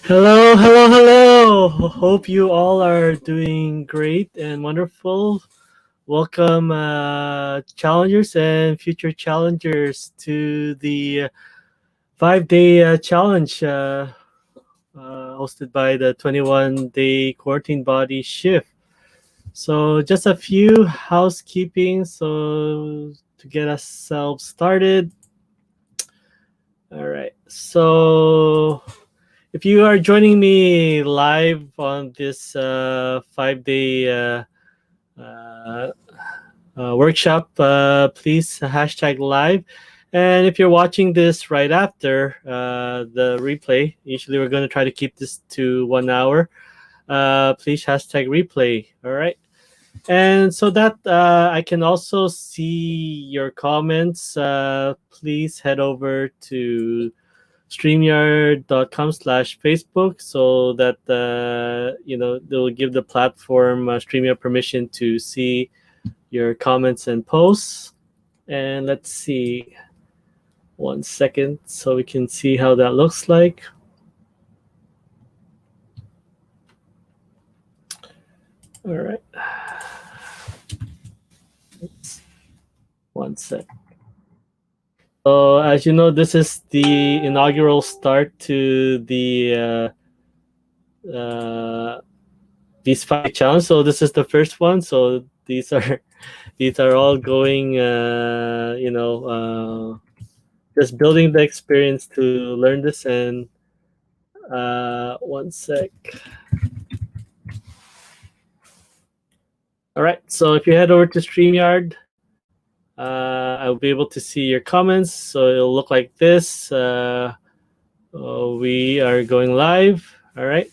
Hello, hello, hello. Hope you all are doing great and wonderful. Welcome, challengers and future challengers, to the 5 day challenge hosted by the 21-day quarantine body shift. So, just a few housekeeping. So, to get ourselves started. All right. So, if you are joining me live on this 5 day uh, workshop, please hashtag live. And if you're watching this right after the replay, usually we're going to try to keep this to 1 hour. Please hashtag replay. All right. And so that I can also see your comments, please head over to streamyard.com/facebook so that they'll give the platform StreamYard permission to see your comments and posts. And let's see, 1 second so we can see how that looks like. All right, 1 sec. So as you know, this is the inaugural start to these 5 challenges. So this is the first one. So these are all going, just building the experience to learn this. And 1 sec. All right. So if you head over to StreamYard, I'll be able to see your comments. So it'll look like this. We are going live. All right.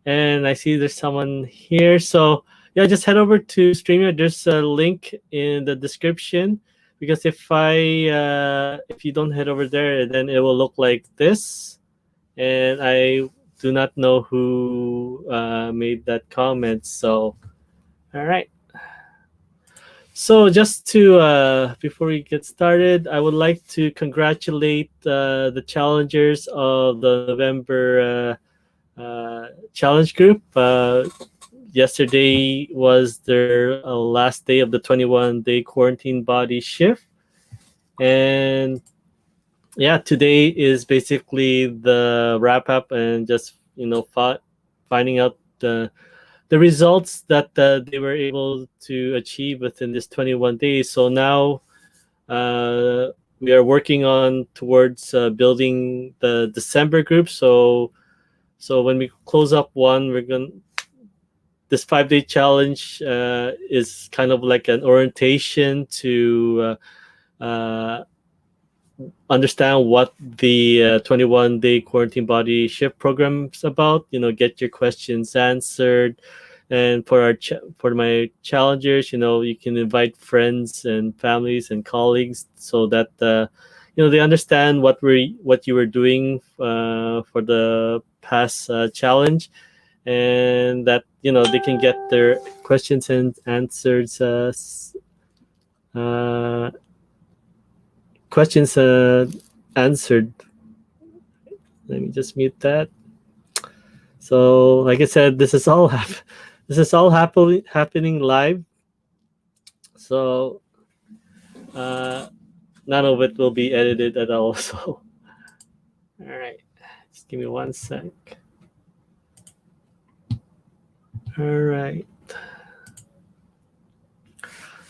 And I see there's someone here. So yeah, just head over to StreamYard. There's a link in the description, because if you don't head over there, then it will look like this. And I do not know who made that comment. So all right. So just to before we get started, I would like to congratulate the challengers of the November challenge group. Yesterday was their last day of the 21-day quarantine body shift, and yeah, today is basically the wrap up and just finding out the results that they were able to achieve within this 21 days. So now uh, we are working on towards building the December group. So when we close up one, we're going this 5 day challenge is kind of like an orientation to understand what the 21-day quarantine body shift program is about. Get your questions answered. And for my challengers, you can invite friends and families and colleagues so that they understand what you were doing for the past challenge, and that they can get their questions and answers uh, questions answered. Let me just mute that. So, like I said, this is all happening live. So, uh, none of it will be edited at all. So, all right, just give me 1 sec. All right.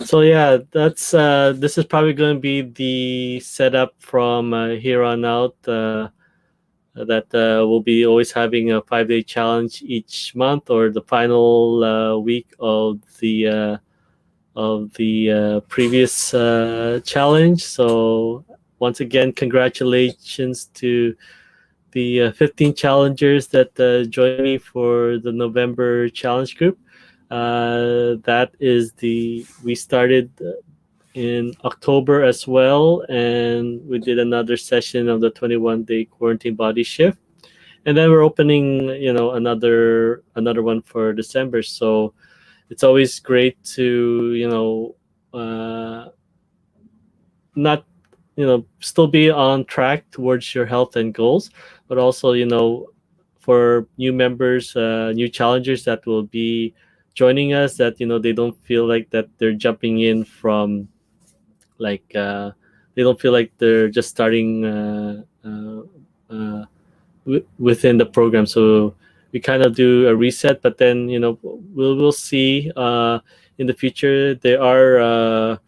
So yeah, that's this is probably going to be the setup from here on out. That we'll be always having a 5 day challenge each month, or the final week of the previous challenge. So once again, congratulations to the 15 challengers that joined me for the November challenge group. We started in October as well, and we did another session of the 21-day quarantine body shift, and then we're opening another one for December. So it's always great to not still be on track towards your health and goals, but also for new members, new challengers that will be joining us, that they don't feel like that they're jumping in from like they don't feel like they're just starting within the program. So we kind of do a reset, but then we'll see in the future. There are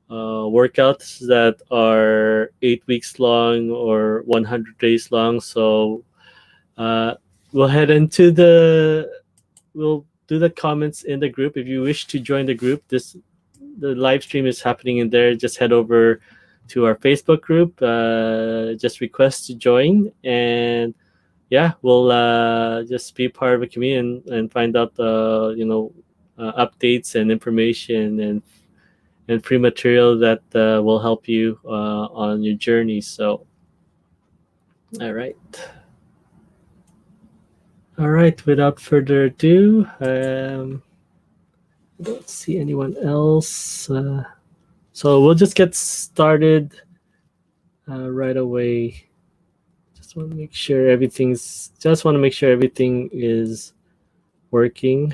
workouts that are 8 weeks long or 100 days long. So uh, we'll head into we'll do the comments in the group. If you wish to join the group, the live stream is happening in there. Just head over to our Facebook group. Just request to join, and yeah, we'll just be part of a community and find out updates and information and free material that will help you on your journey. So, all right. All right, without further ado, I don't see anyone else. So we'll just get started right away. Just want to make sure everything is working.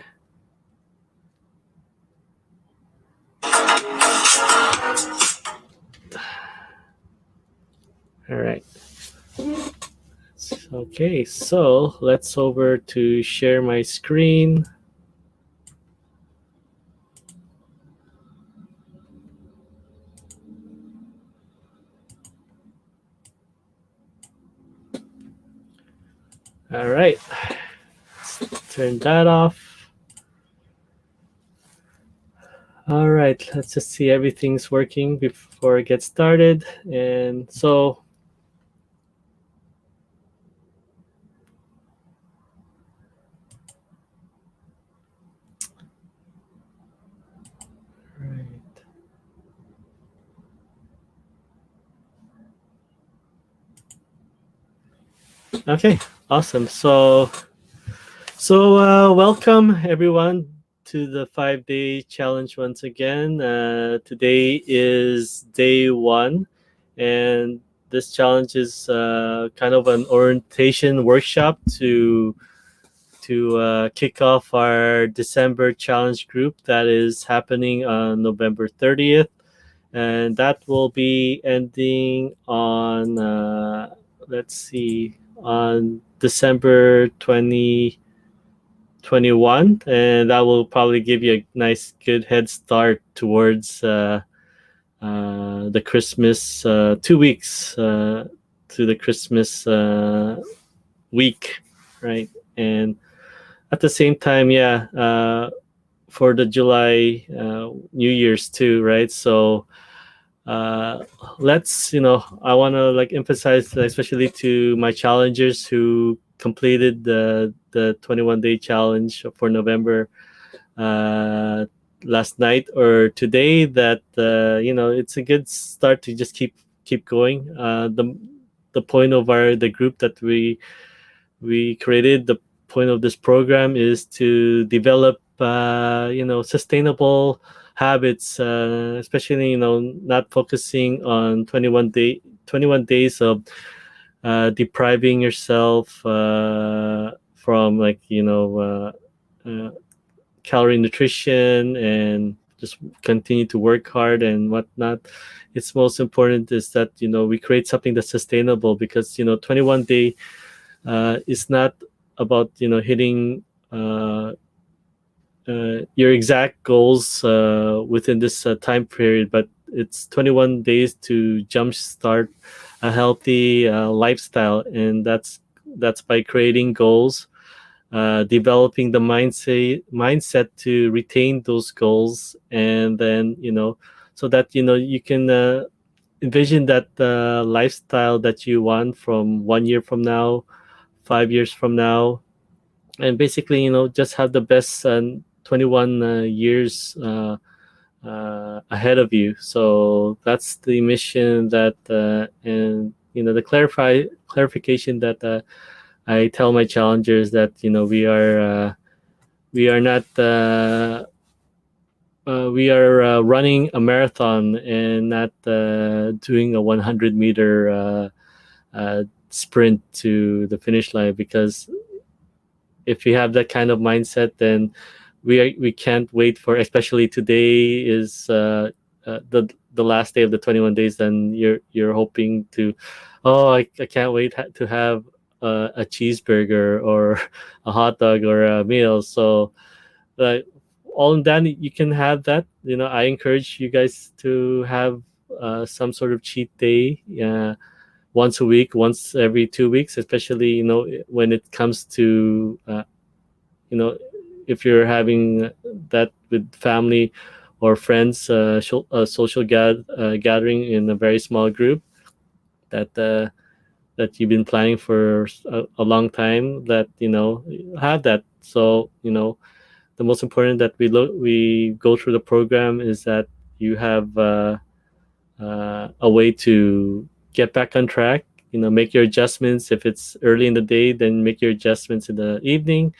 All right. Okay, so let's over to share my screen. All right, let's turn that off. All right, let's just see everything's working before I get started. And so, right. Okay, awesome. So welcome everyone to the 5-day challenge once again. Today is day 1, and this challenge is kind of an orientation workshop to kick off our December challenge group that is happening on November 30th, and that will be ending on let's see, on December 2021, and that will probably give you a nice good head start towards the Christmas 2 weeks to the Christmas week, right? And at the same time, yeah, for the July New Year's too, right? So let's I want to like emphasize, especially to my challengers who completed the 21-day challenge for November last night or today, that it's a good start to just keep going. The point of the group that we created, the point of this program is to develop sustainable habits, especially not focusing on 21 days of depriving yourself from calorie nutrition and just continue to work hard and whatnot. It's most important is that we create something that's sustainable, because 21-day is not about hitting your exact goals within this time period, but it's 21 days to jumpstart a healthy lifestyle, and that's by creating goals, developing the mindset to retain those goals, and then so that you can envision that lifestyle that you want from 1 year from now, 5 years from now, and basically just have the best 21 years ahead of you. So that's the mission that and the clarification that I tell my challengers, that we are not we are running a marathon and not doing a 100-meter sprint to the finish line, because if you have that kind of mindset, then we can't wait for, especially today is the last day of the 21 days, then you're hoping to, oh, I can't wait to have a cheeseburger or a hot dog or a meal. So uh, all in that, you can have that. I encourage you guys to have some sort of cheat day, once a week, once every 2 weeks, especially when it comes to you know if you're having that with family or friends, social gathering in a very small group that that you've been planning for a long time, that have that. So the most important that we go through the program is that you have a way to get back on track. Make your adjustments. If it's early in the day, then make your adjustments in the evening,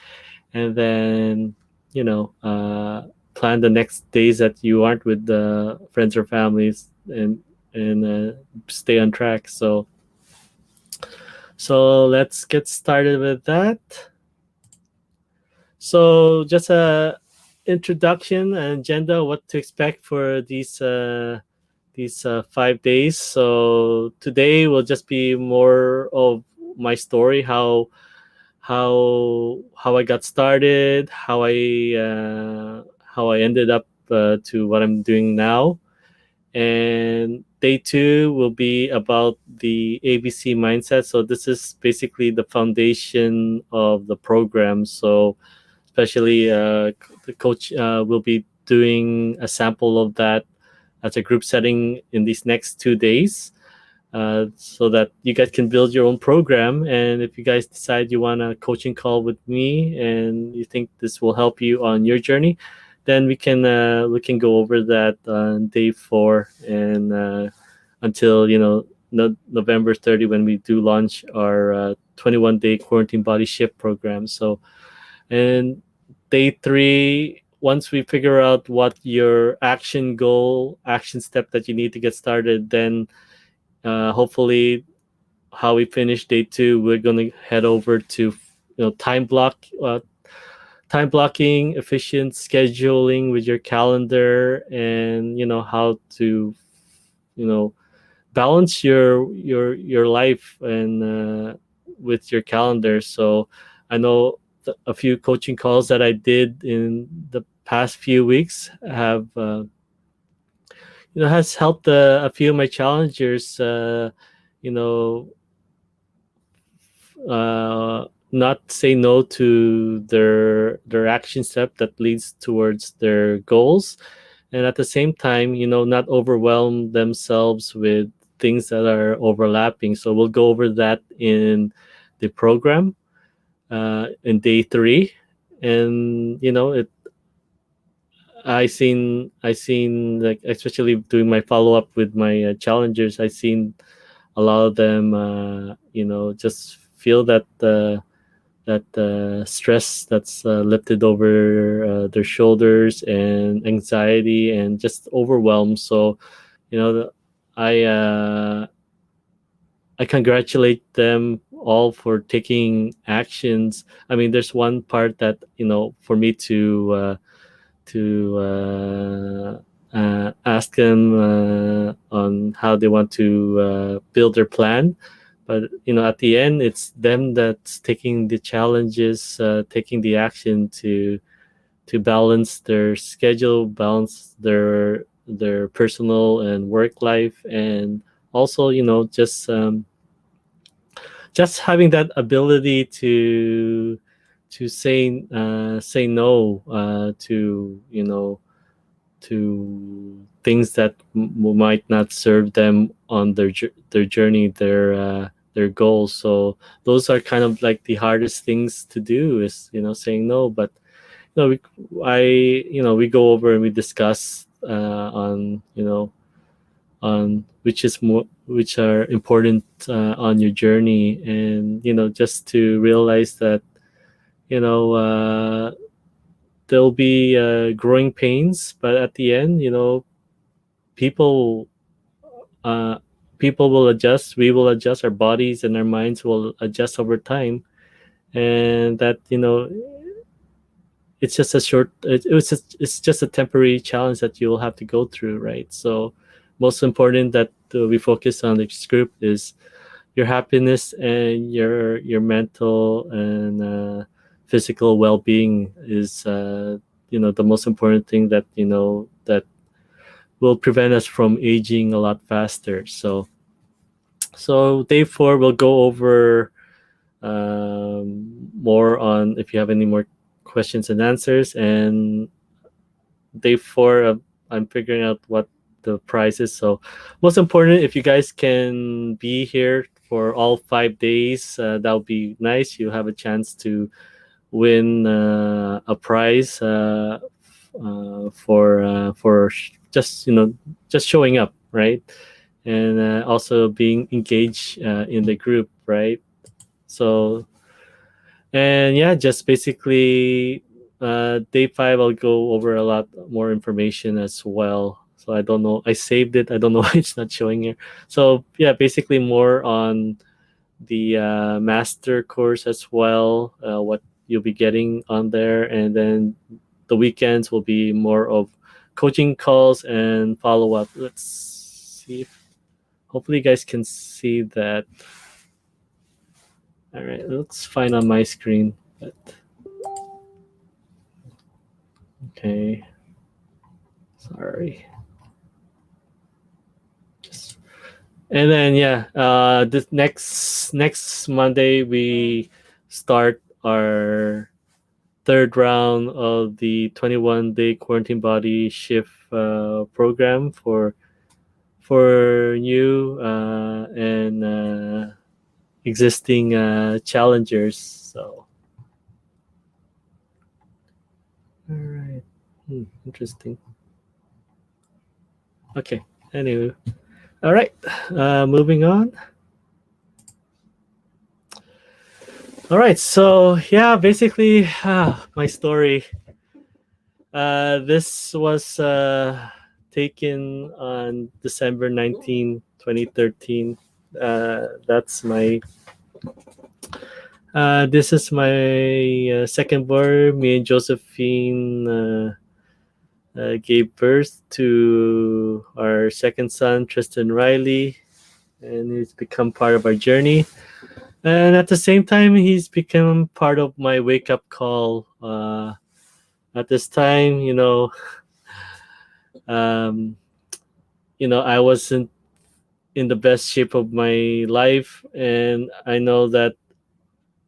and then you know uh, plan the next days that you aren't with the friends or families, and stay on track. So let's get started with that. So just a introduction and agenda, what to expect for these 5 days. So today will just be more of my story, how I got started, how I ended up to what I'm doing now. And day two will be about the ABC mindset. So this is basically the foundation of the program. So especially the coach will be doing a sample of that as a group setting in these next 2 days, so that you guys can build your own program. And if you guys decide you want a coaching call with me and you think this will help you on your journey, then we can go over that on day 4, and until November 30, when we do launch our 21-day quarantine body shift program. So, and day 3, once we figure out what your action step that you need to get started, then hopefully, how we finish day 2, we're gonna head over to time blocking, efficient scheduling with your calendar, and how to you know balance your life and with your calendar. So I know a few coaching calls that I did in the past few weeks have has helped a few of my challengers. You know, not say no to their action step that leads towards their goals, and at the same time, not overwhelm themselves with things that are overlapping. So we'll go over that in the program in day 3. And it I seen, like, especially doing my follow-up with my challengers, I seen a lot of them just feel that stress that's lifted over their shoulders, and anxiety and just overwhelmed. So you know the- i uh, I congratulate them all for taking actions. I mean, there's one part that for me to ask them on how they want to build their plan. But at the end, it's them that's taking the challenges, taking the action to balance their schedule, balance their personal and work life, and also just having that ability to say no to things that might not serve them on their journey, their goals. So those are kind of like the hardest things to do, is saying no. But we go over and we discuss on which are important on your journey, and just to realize that you know uh, there'll be growing pains, but at the end, people uh, people will adjust, we will adjust, our bodies and our minds will adjust over time, and that it's just a short it's just a temporary challenge that you'll have to go through, right? So most important that we focus on this group is your happiness and your mental and physical well-being is the most important thing that that will prevent us from aging a lot faster. So day 4 we'll go over more on if you have any more questions and answers. And day 4 I'm figuring out what the price is. So most important, if you guys can be here for all 5 days, that would be nice. You have a chance to win a prize just just showing up, right? And also being engaged in the group, right? So, and yeah, just basically day 5 I'll go over a lot more information as well. So I don't know, I saved it, I don't know why it's not showing here. So yeah, basically more on the master course as well, what you'll be getting on there. And then the weekends will be more of coaching calls and follow up. Let's see if hopefully you guys can see that. All right, let's find on my screen. But okay, sorry. And then yeah, this next Monday we start our third round of the 21-day quarantine body shift program for new and existing challengers. So, all right, interesting. Okay. Anyway, all right. Moving on. All right. So yeah, basically, my story. This was taken on December 19, 2013. That's my. This is my second born. Me and Josephine gave birth to our second son, Tristan Riley, and he's become part of our journey. And at the same time, he's become part of my wake up call. At this time, um, I wasn't in the best shape of my life, and I know that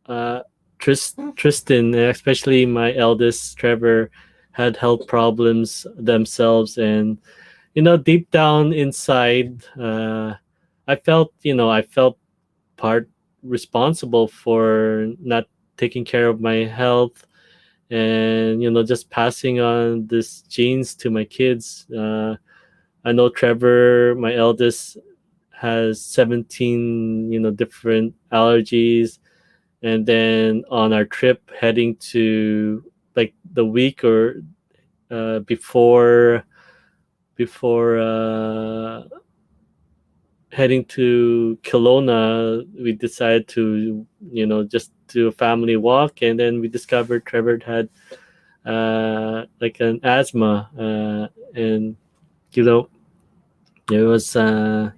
uh, Tristan, especially my eldest Trevor, had health problems themselves, and deep down inside, I felt part responsible for not taking care of my health, and just passing on this genes to my kids. I know Trevor, my eldest, has 17 different allergies. And then on our trip heading to, like, the week or before heading to Kelowna, we decided to just do a family walk, and then we discovered Trevor had like an asthma, and you know it was I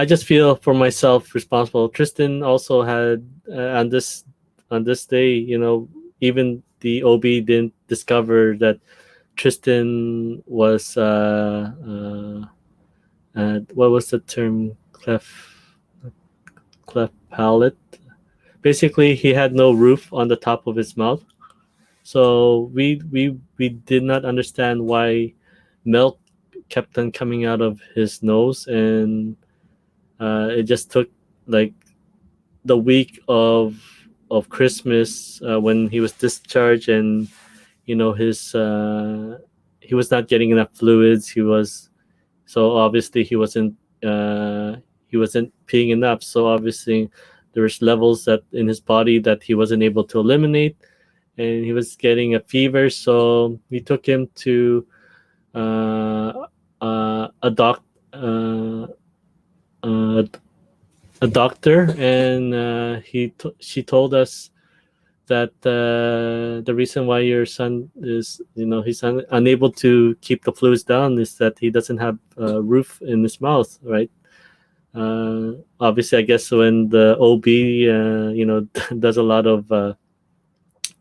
just feel for myself responsible. Tristan also had on this day, even the OB didn't discover that Tristan was what was the term, cleft palate. Basically, he had no roof on the top of his mouth, so we did not understand why milk kept on coming out of his nose, and it just took like the week of Christmas when he was discharged, and his he was not getting enough fluids. So obviously he wasn't peeing enough. So obviously there was levels that in his body that he wasn't able to eliminate, and he was getting a fever. So we took him to a doc. uh, a doctor, and she told us that the reason why your son is, he's unable to keep the fluids down is that he doesn't have a roof in his mouth, right? Obviously, I guess when the OB, does a lot of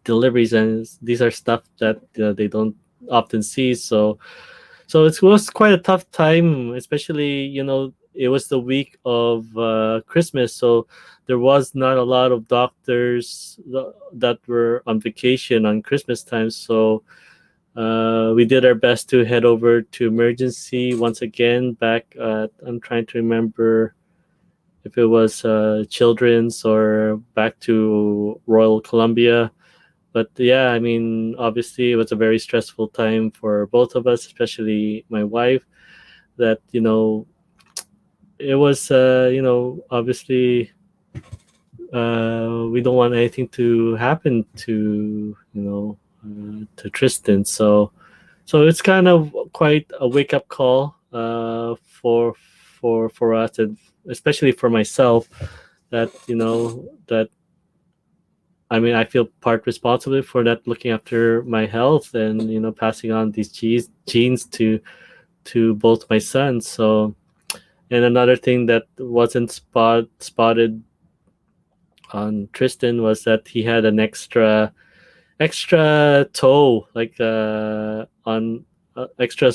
deliveries, and these are stuff that they don't often see. So it was quite a tough time, especially it was the week of Christmas, so there was not a lot of doctors that were on vacation on Christmas time. So we did our best to head over to emergency once again. Back, I'm trying to remember if it was Children's or back to Royal Columbia. But yeah, I mean, obviously, it was a very stressful time for both of us, especially my wife. That it was, obviously, we don't want anything to happen to Tristan. So it's kind of quite a wake up call for us, and especially for myself, that that I mean, I feel part responsible for that, looking after my health and passing on these genes to both my sons. So, and another thing that wasn't spotted on Tristan was that he had an extra toe, like on extra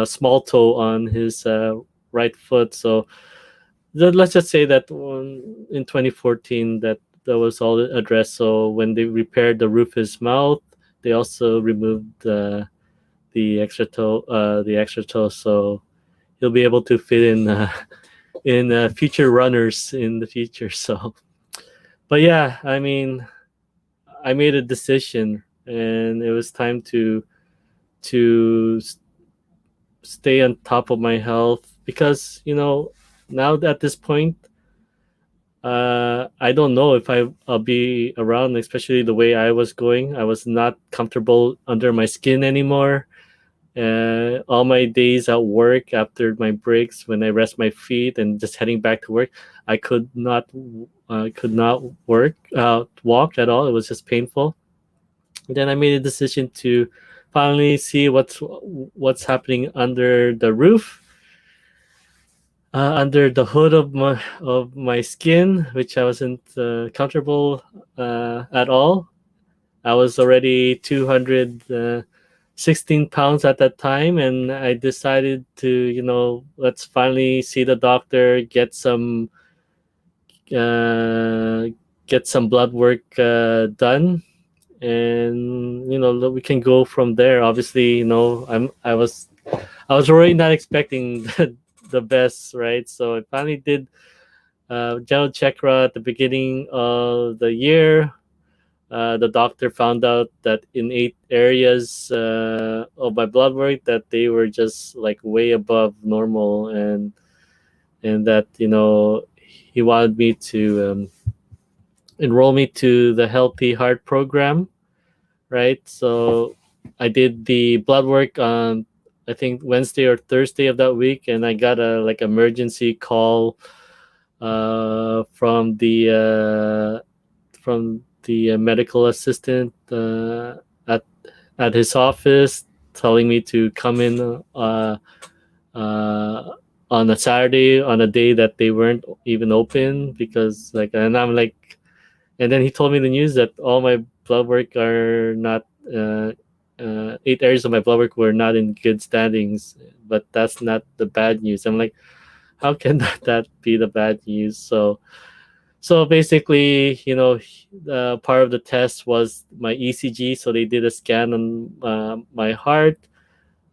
small toe on his right foot. So let's just say that in 2014 that was all addressed. So when they repaired the roof of his mouth, they also removed the extra toe, so he'll be able to fit in future runners in the future. So, but yeah, I mean, I made a decision, and it was time to stay on top of my health, because now at this point, I don't know if I'll be around, especially the way I was going. I was not comfortable under my skin anymore. All my days at work, after my breaks, when I rest my feet and just heading back to work, I could not walk at all. It was just painful. Then I made a decision to finally see what's happening under the roof, under the hood of my skin, which I wasn't comfortable at all. I was already 216 pounds at that time, and I decided to, let's finally see the doctor, uh, get some blood work done, and we can go from there. Obviously, I was already not expecting the best, right? So I finally did general checkup at the beginning of the year. The doctor found out that in 8 areas of my blood work, that they were just like way above normal, and that he wanted me to enroll me to the Healthy Heart program, right? So I did the blood work on, I think, Wednesday or Thursday of that week, and I got a like emergency call from the medical assistant at at his office, telling me to come in uh, on a Saturday, on a day that they weren't even open, because and I'm like, and then he told me the news that all my blood work are not. 8 areas of my blood work were not in good standings, but that's not the bad news. I'm like, how can that be the bad news? So basically, part of the test was my ECG. So they did a scan on my heart.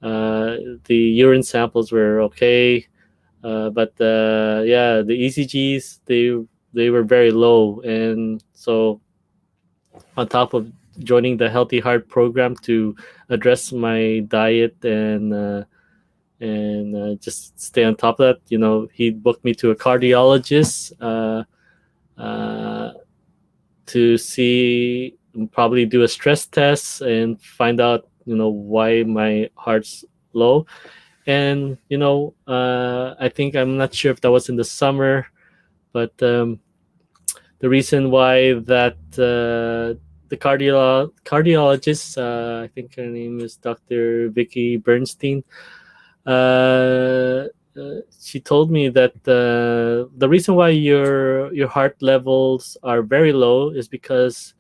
The urine samples were okay, but yeah, the ECGs, they were very low, and so on top of joining the Healthy Heart program to address my diet and just stay on top of that, he booked me to a cardiologist. Uh, to see, probably do a stress test and find out why my heart's low. And I think, I'm not sure if that was in the summer, but the reason why that the cardiologist, I think her name is Dr. Vicky Bernstein, she told me that the reason why your heart levels are very low is because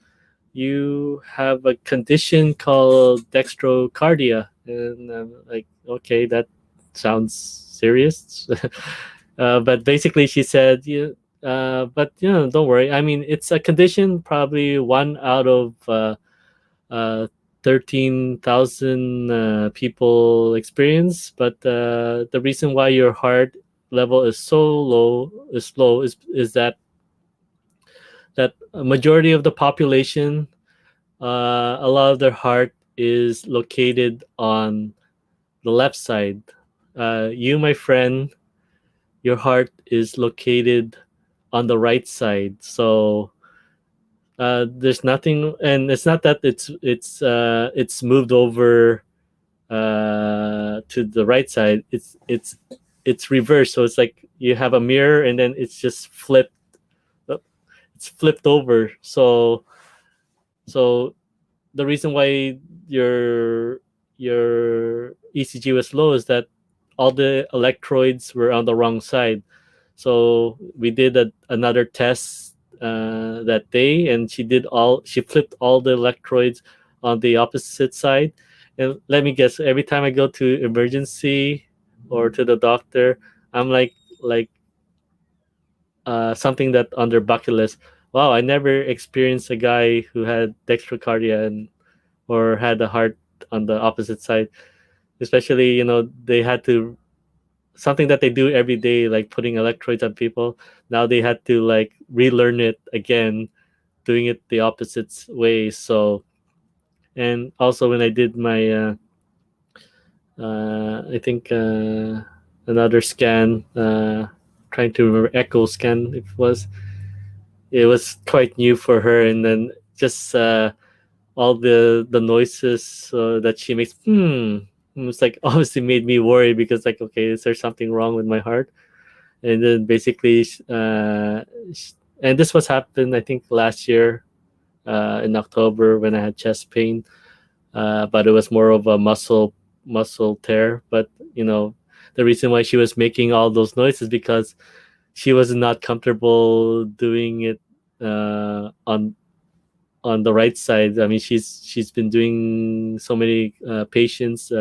you have a condition called dextrocardia. And I'm like, okay, that sounds serious. But basically she said, but don't worry, I mean, it's a condition probably one out of uh, 13,000 people experience. But the reason why your heart level is so low is that a majority of the population, a lot of their heart is located on the left side. You, my friend, your heart is located on the right side. So there's nothing, and it's not that it's moved over to the right side. It's reversed. So it's like you have a mirror, and then it's just flipped. It's flipped over. So the reason why your ECG was low is that all the electrodes were on the wrong side. So we did another test that day, and she flipped all the electrodes on the opposite side. And let me guess, every time I go to emergency or to the doctor, I'm like something that on their bucket list. Wow, I never experienced a guy who had dextrocardia or had a heart on the opposite side. Especially, they had to, something that they do every day, like putting electrodes on people. Now they had to like relearn it again, doing it the opposite way. So, and also when I did my I think another scan, trying to remember, echo scan, it was quite new for her. And then just all the noises that she makes, it's like obviously made me worry, because like, okay, is there something wrong with my heart? And then basically and this was happened, I think, last year in October, when I had chest pain. But it was more of a muscle tear. But the reason why she was making all those noises, because she was not comfortable doing it on the right side. I mean, she's been doing so many patients,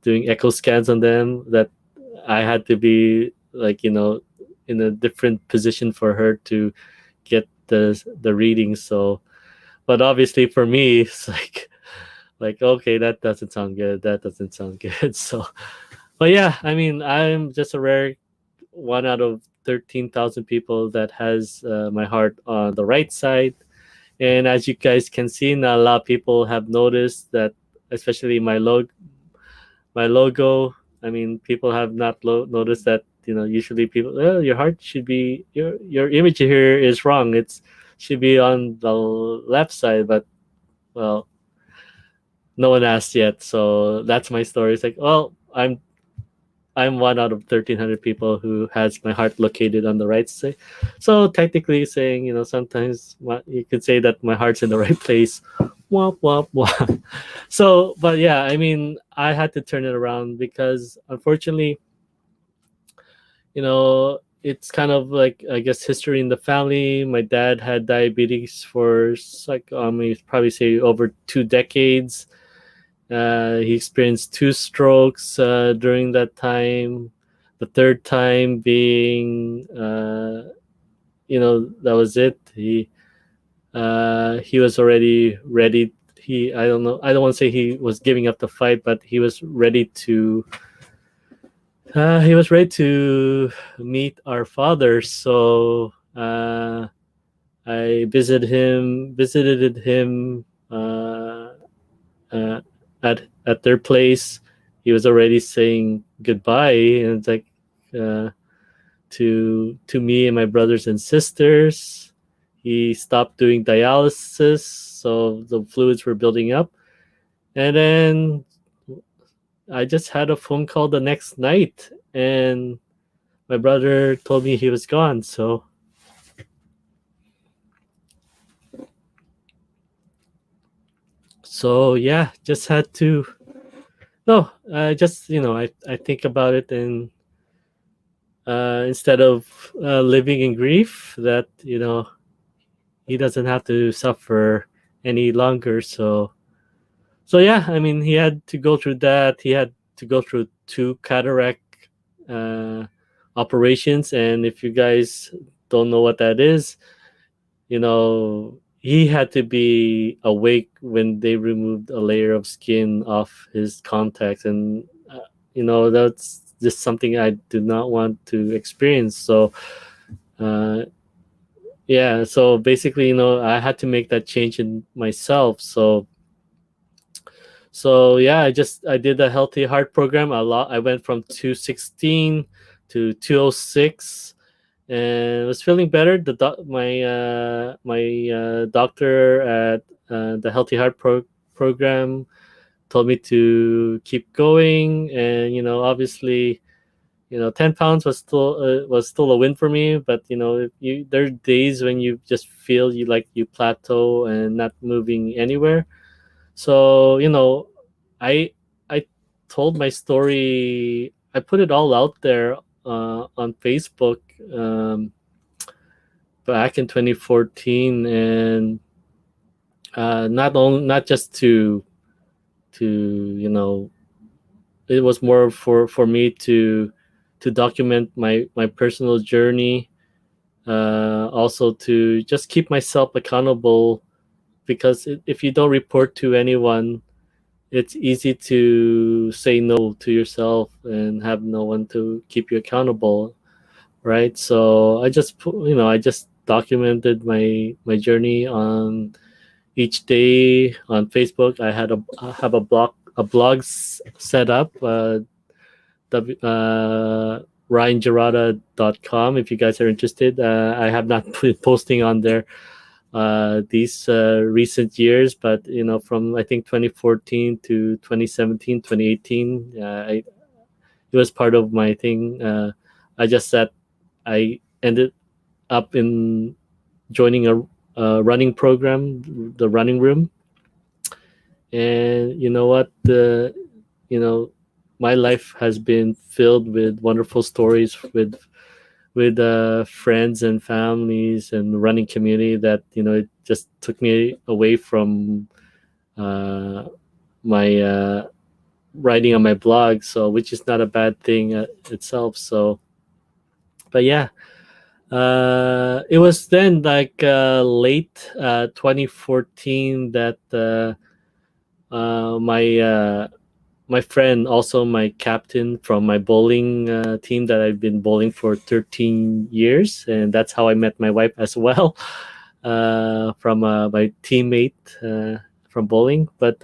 doing echo scans on them, that I had to be like, in a different position for her to get the readings. So, but obviously for me, it's like, okay, that doesn't sound good. That doesn't sound good. So, but yeah, I mean, I'm just a rare one out of 13,000 people that has my heart on the right side. And as you guys can see, not a lot of people have noticed that, especially my logo. I mean, people have not noticed that. Usually people, your heart should be, your image here is wrong. It's should be on the left side, but well, no one asked yet. So that's my story. It's like, well, I'm one out of 1,300 people who has my heart located on the right side. So technically saying, sometimes you could say that my heart's in the right place. Womp, womp, womp. So, but yeah, I mean, I had to turn it around, because unfortunately, it's kind of like, I guess, history in the family. My dad had diabetes for like, probably say over 2 decades. He experienced 2 strokes during that time. The third time being, that was it. He was already ready. I don't know. I don't want to say he was giving up the fight, but he was ready to. He was ready to meet our father. So I visited him uh, at their place. He was already saying goodbye, and it's like, uh, to me and my brothers and sisters. He stopped doing dialysis, so the fluids were building up, and then I just had a phone call the next night, and my brother told me he was gone. So yeah, just had to. No, just I think about it, and instead of living in grief, that he doesn't have to suffer any longer. So yeah, I mean, he had to go through that. He had to go through two cataract uh, operations, and if you guys don't know what that is, he had to be awake when they removed a layer of skin off his contacts, and that's just something I do not want to experience. So uh, yeah, so basically, I had to make that change in myself. So yeah, I did a healthy heart program a lot. I went from 216 to 206, and was feeling better. My doctor at the Healthy Heart program told me to keep going, and obviously, 10 pounds was still a win for me. But if there are days when you just feel you plateau and not moving anywhere. So I told my story. I put it all out there on Facebook back in 2014, and not just to it was more for me to document my personal journey, also to just keep myself accountable, because if you don't report to anyone, it's easy to say no to yourself and have no one to keep you accountable, right? So I just documented my journey on each day on Facebook. I have a blog set up, ryangerada.com. If you guys are interested, I have not been posting on there these recent years, but from I think 2014 to 2017, 2018, it was part of my thing. I just said I ended up in joining a running program, the Running Room, and you know what? You know, my life has been filled with wonderful stories with friends and families and the running community, that it just took me away from uh, my writing on my blog, so which is not a bad thing itself. So, but yeah, it was then like late 2014 that my friend, also my captain from my bowling team that I've been bowling for 13 years, and that's how I met my wife as well, from my teammate from bowling. But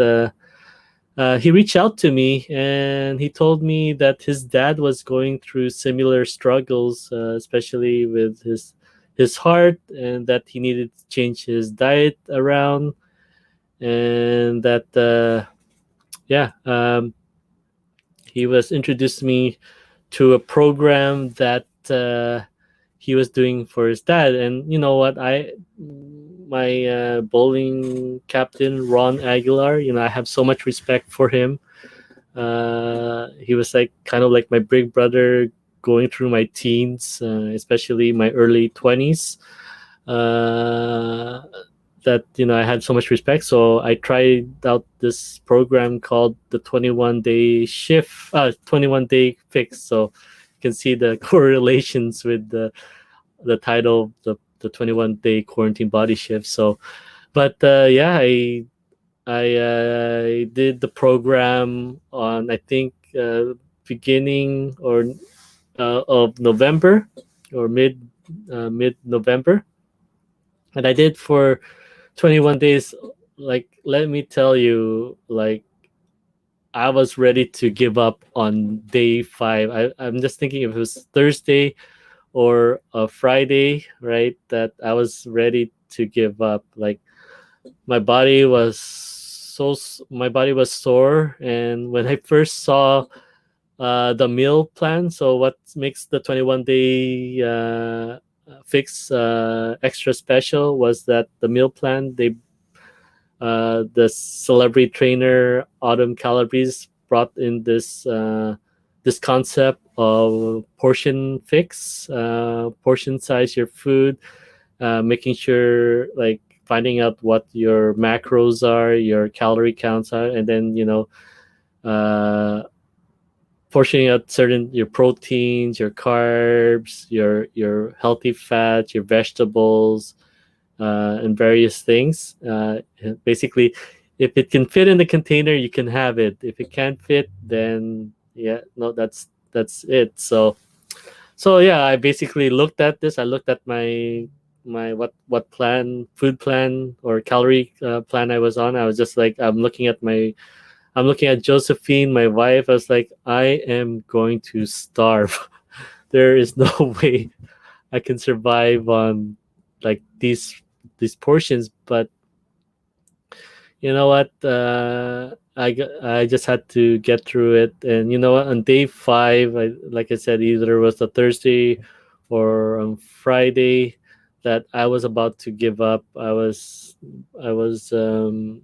he reached out to me, and he told me that his dad was going through similar struggles, especially with his heart, and that he needed to change his diet around, and that yeah, he was introduced me to a program that he was doing for his dad. And you know what, my bowling captain Ron Aguilar, I have so much respect for him. He was like kind of like my big brother going through my teens, especially my early 20s. uh, that I had so much respect. So I tried out this program called the 21 day fix. So you can see the correlations with the title, the 21-day quarantine body shift. So, but yeah, I did the program on, I think, beginning or of November, or mid November, and I did for 21 days. Like, let me tell you, like, I was ready to give up on day 5. I'm just thinking if it was Thursday or a Friday, right, that I was ready to give up. Like, my body was my body was sore, and when I first saw the meal plan, so what makes the 21-day fix extra special was that the meal plan, the celebrity trainer Autumn Calabrese brought in this concept of portion fix, portion size your food, making sure, like, finding out what your macros are, your calorie counts are, and then uh, portioning out certain your proteins, your carbs, your healthy fats, your vegetables, and various things. Basically, if it can fit in the container, you can have it. If it can't fit, then yeah, no, that's it. So yeah, I basically looked at this. I looked at my what plan, food plan or calorie plan I was on. I was just like, I'm looking at Josephine, my wife. I was like, I am going to starve. There is no way I can survive on like these portions. But you know what? I just had to get through it. And you know what? On day 5, like I said, either it was a Thursday or on Friday that I was about to give up. I was in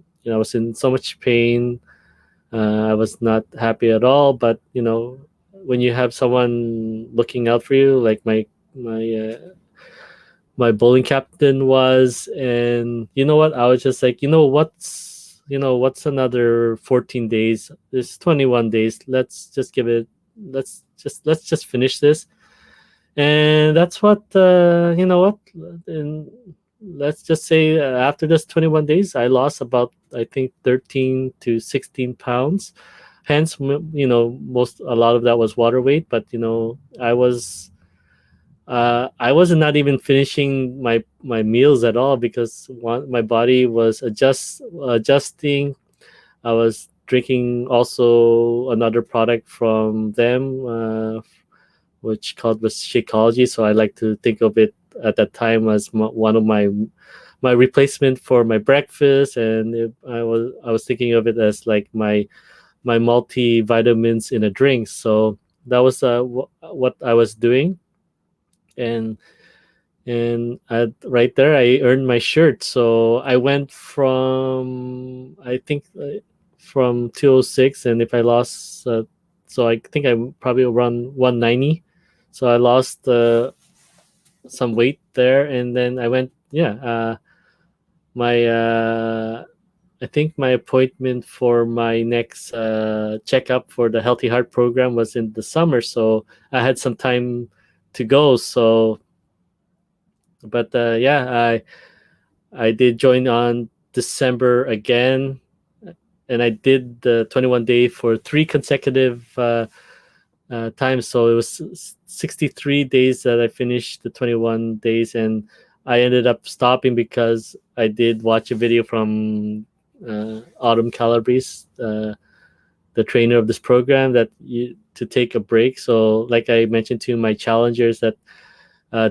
so much pain. I was not happy at all. But when you have someone looking out for you, like my bowling captain was, and you know what, I was just like, what's another 14 days, this 21 days, let's just finish this. And that's what, and let's just say, after this 21 days I lost about, I think, 13 to 16 pounds. Hence, most a lot of that was water weight. But I was not even finishing my meals at all, because my body was adjusting. I was drinking also another product from them, which called was Shakeology. So I like to think of it at that time as one of my replacement for my breakfast, and I was thinking of it as like my multivitamins in a drink. So that was what I was doing. And right there I earned my shirt. So I went from, I think, from 206, and if I lost, so I think I'm probably around 190. So I lost some weight there, and then I went, yeah, my I think my appointment for my next checkup for the Healthy Heart program was in the summer, so I had some time to go. So, but yeah, I did join on December again, and I did the 21-day for 3 consecutive times. So it was 63 days that I finished the 21 days, and I ended up stopping because I did watch a video from Autumn Calabrese, the trainer of this program, that to take a break. So, like I mentioned to my challengers, that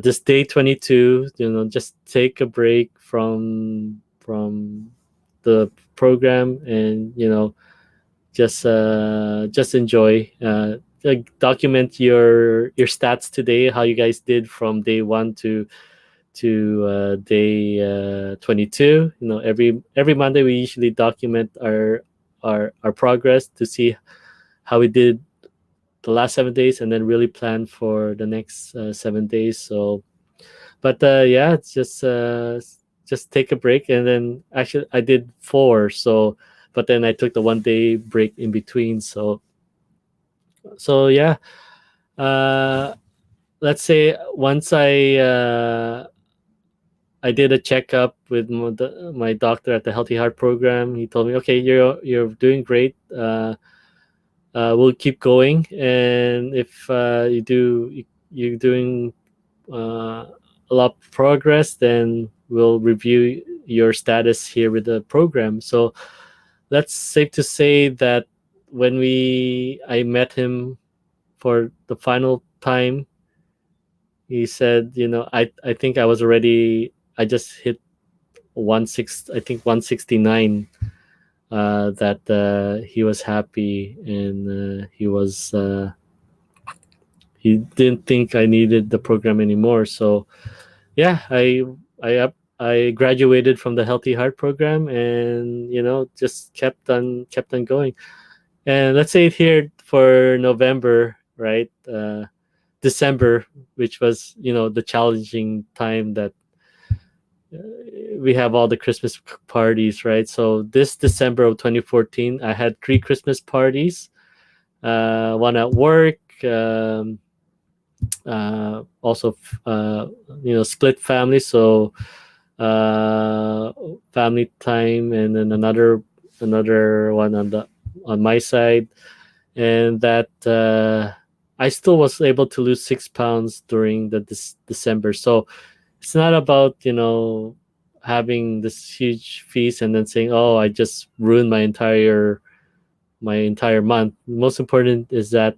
this day 22, just take a break from the program, and just enjoy. Like, document your stats today, how you guys did from day 1 to day 22. Every Monday we usually document our progress to see how we did the last 7 days, and then really plan for the next 7 days. So, but yeah, it's just take a break. And then actually I did 4. So, but then I took the 1 day break in between. So yeah, uh let's say once I did a checkup with my doctor at the Healthy Heart program. He told me, okay, you're doing great. We'll keep going, and if you're doing a lot of progress, then we'll review your status here with the program. So that's safe to say that when I met him for the final time, he said, I think I was already, I just hit 16, I think 169. that he was happy, and he didn't think I needed the program anymore. So yeah, I graduated from the Healthy Heart program, and just kept on going. And let's say here for November, right? December, which was the challenging time that we have all the Christmas parties, right? So this December of 2014, I had three Christmas parties. One at work, also split family, so uh, family time, and then another one on my side, and that I still was able to lose 6 pounds during the December. So it's not about having this huge feast and then saying, "Oh, I just ruined my entire month." Most important is that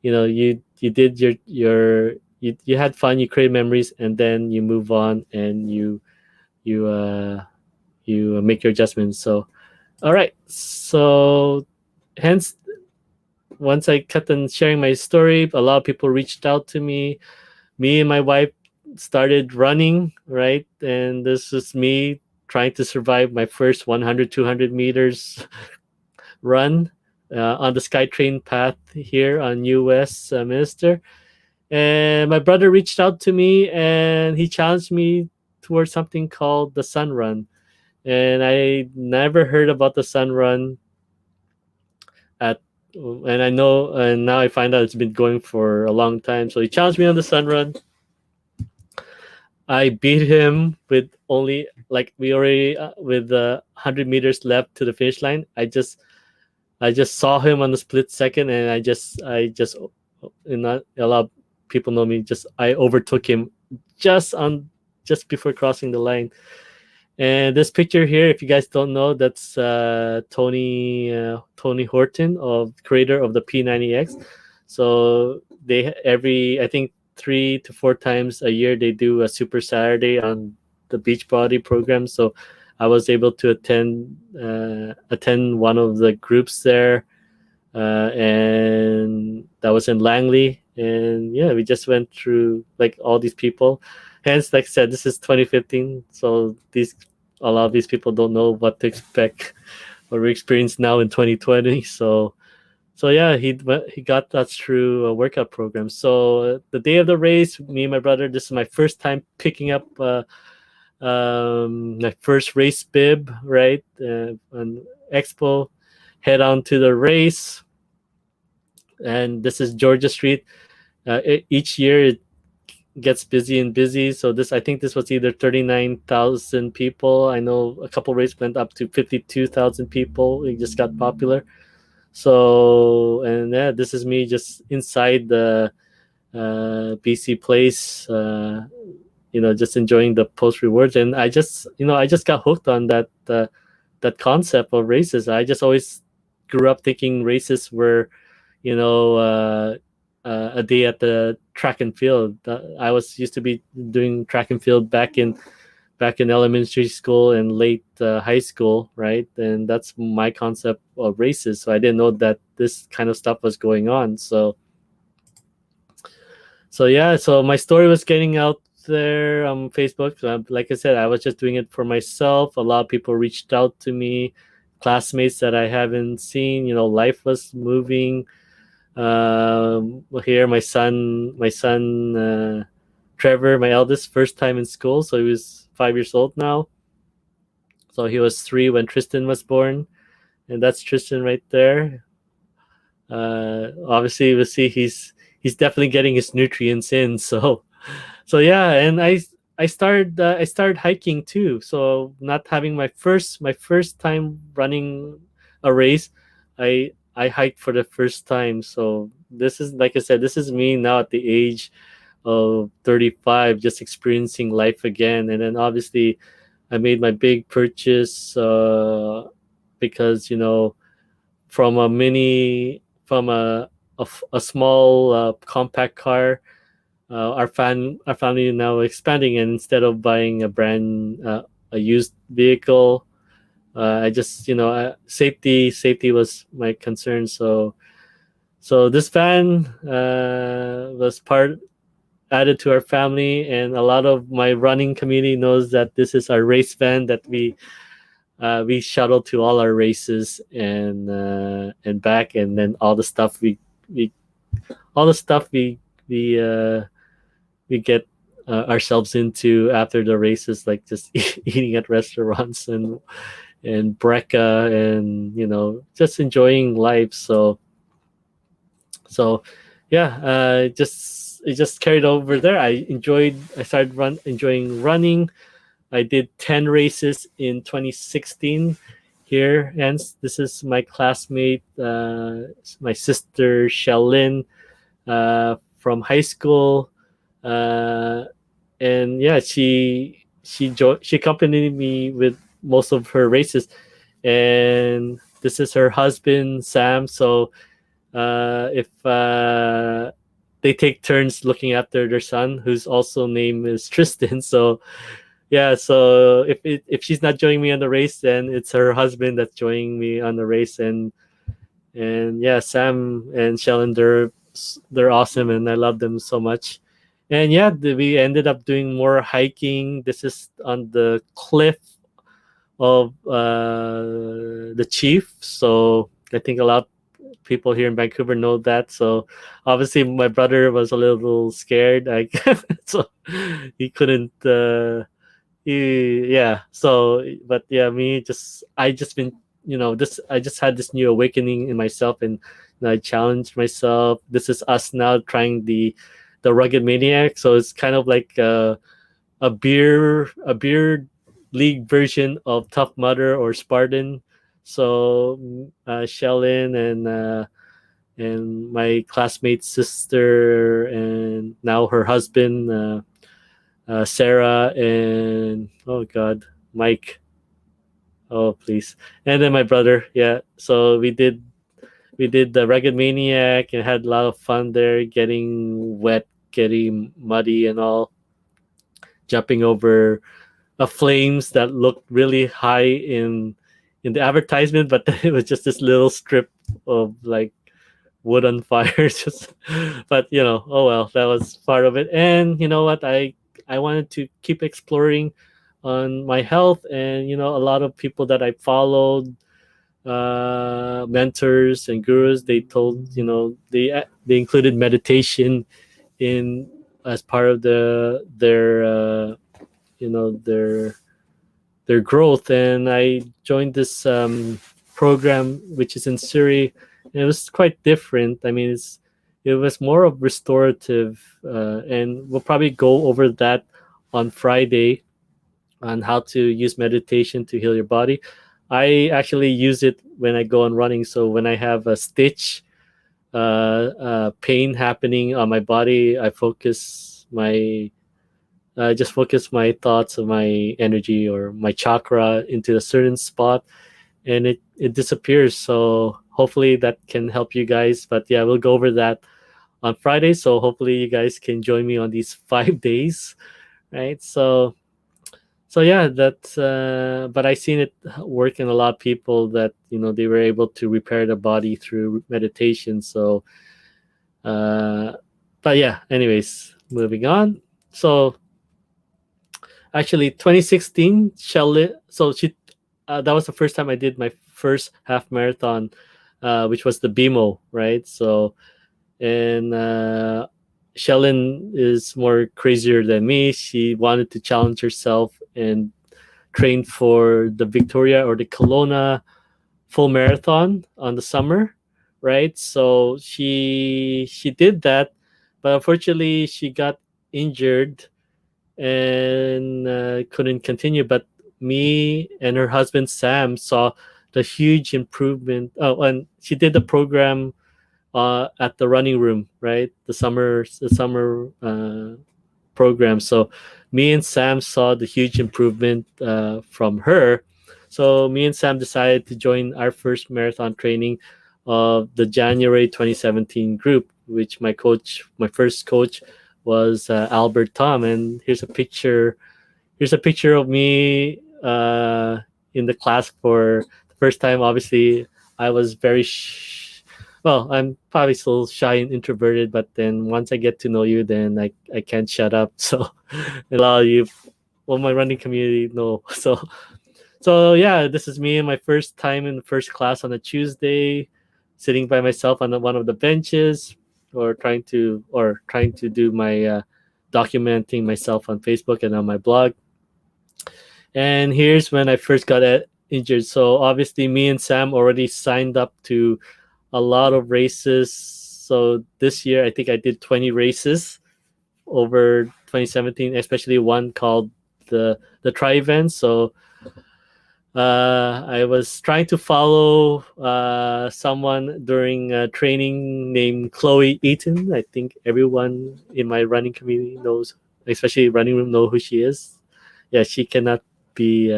you did you had fun, you create memories, and then you move on, and you uh you make your adjustments. So all right, so hence, once I kept on sharing my story, a lot of people reached out to me. Me and my wife started running, right? And this is me trying to survive my first 100, 200 meters run on the SkyTrain path here on US Minister. And my brother reached out to me, and he challenged me towards something called the Sun Run. And I never heard about the Sun Run at and I know, and now I find out it's been going for a long time. So he challenged me on the Sun Run. I beat him with only, like, we already with 100 meters left to the finish line. I just saw him on the split second, and I just and not a lot of people know me. Just I overtook him just on just before crossing the line. And this picture here, if you guys don't know, that's Tony Horton, of creator of the P90X. So they every I think 3 to 4 times a year they do a Super Saturday on the Beachbody program. So I was able to attend one of the groups there, and that was in Langley. And yeah, we just went through like all these people. Hence, like I said, this is 2015, so a lot of these people don't know what to expect or we experience now in 2020. So yeah, he got us through a workout program. So the day of the race, me and my brother, this is my first time picking up my first race bib, right? On Expo, head on to the race, and this is Georgia Street. Each year it gets busy and busy. So I think this was either 39,000 people. I know a couple races went up to 52,000 people. It just got popular. So, and yeah, this is me just inside the BC Place, just enjoying the post rewards. And I just got hooked on that concept of races. I just always grew up thinking races were, you know, a day at the track and field. I was used to be doing track and field back in elementary school and late high school, right? And that's my concept of races. So I didn't know that this kind of stuff was going on. So yeah, so my story was getting out there on Facebook. Like I said, I was just doing it for myself. A lot of people reached out to me, classmates that I haven't seen. Life was moving. Here, my son, Trevor, my eldest, first time in school, so he was 5 years old now. So he was 3 when Tristan was born, and that's Tristan right there. Obviously, we'll see he's definitely getting his nutrients in. So yeah, and I started hiking too. So not having my first time running a race, I hiked for the first time. So this is, like I said, this is me now at the age of 35, just experiencing life again. And then obviously I made my big purchase because from a mini from a small compact car. Our family is now expanding, and instead of buying a used vehicle, I just, safety was my concern. So this van was part added to our family, and a lot of my running community knows that this is our race van that we shuttle to all our races and back, and then all the stuff we all the stuff we uh, we get ourselves into after the races, like just eating at restaurants and brecca, and just enjoying life. So yeah, just it just carried over there. I started enjoying running. I did 10 races in 2016 here. Hence, this is my classmate, my sister Shellin, from high school. Uh, and yeah, she accompanied me with most of her races. And this is her husband, Sam. So if they take turns looking after their son, whose also name is Tristan. So yeah, so if she's not joining me on the race, then it's her husband that's joining me on the race. And yeah, Sam and Shellen, they're awesome, and I love them so much. And yeah, we ended up doing more hiking. This is on the cliff of the Chief. So I think a lot of people here in Vancouver know that. So obviously, my brother was a little scared. So he couldn't. Yeah. So, but yeah, I just been, this. I just had this new awakening in myself, and I challenged myself. This is us now trying the Rugged Maniac. So it's kind of like a beer league version of Tough Mudder or Spartan. So Shellin and my classmate's sister, and now her husband, Sarah, and oh god, Mike. Oh please, and then my brother. Yeah, so we did the Rugged Maniac and had a lot of fun there, getting wet, getting muddy, and all, jumping over flames that looked really high in the advertisement, but it was just this little strip of like wood on fire. Just, but oh well, that was part of it. And you know what? I wanted to keep exploring on my health, and a lot of people that I followed, mentors and gurus, they told they included meditation in as part of you know their their growth. And I joined this program which is in Surrey, and it was quite different. I mean, it was more of restorative, and we'll probably go over that on Friday on how to use meditation to heal your body. I actually use it when I go on running. So when I have a stitch, pain happening on my body, I just focus my thoughts of my energy or my chakra into a certain spot, and it disappears. So hopefully that can help you guys. But yeah, we'll go over that on Friday. So hopefully you guys can join me on these 5 days, right? So yeah, that's but I seen it work in a lot of people that they were able to repair the body through meditation. So uh but yeah, anyways, moving on. So actually 2016, Shelley, so she that was the first time I did my first half marathon, which was the BMO, right? So, and Shellen is more crazier than me. She wanted to challenge herself and train for the Victoria or the Kelowna full marathon on the summer, right? So she did that, but unfortunately she got injured and couldn't continue. But me and her husband Sam saw the huge improvement. Oh, and she did the program at the running room, right? The summer program. So me and Sam saw the huge improvement from her. So me and Sam decided to join our first marathon training of the January 2017 group, which my first coach was Albert Tom. And here's a picture of me in the class for the first time. Obviously, I was very well. I'm probably still shy and introverted, but then once I get to know you, then I can't shut up. So a lot of you, well, my running community know. So yeah, this is me and my first time in the first class on a Tuesday, sitting by myself on one of the benches, or trying to do my documenting myself on Facebook and on my blog. And here's when I first got injured. So obviously, me and Sam already signed up to a lot of races. So this year, I think I did 20 races over 2017, especially one called the Tri Event. So I was trying to follow someone during training named Chloe Eaton. I think everyone in my running community knows, especially running room, know who she is. Yeah, she cannot be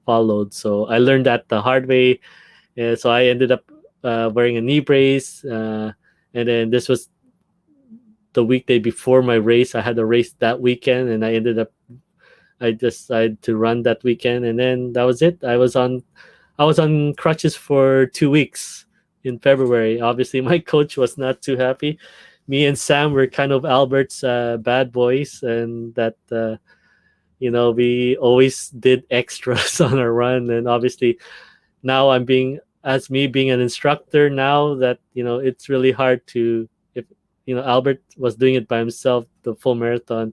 followed. So I learned that the hard way. So I ended up wearing a knee brace, and then this was the weekday before my race. I had a race that weekend, and I decided to run that weekend, and then that was it. I was on crutches for 2 weeks in February. Obviously, my coach was not too happy. Me and Sam were kind of Albert's bad boys, and that we always did extras on our run. And obviously, now as me being an instructor now, that it's really hard to, if Albert was doing it by himself, the full marathon,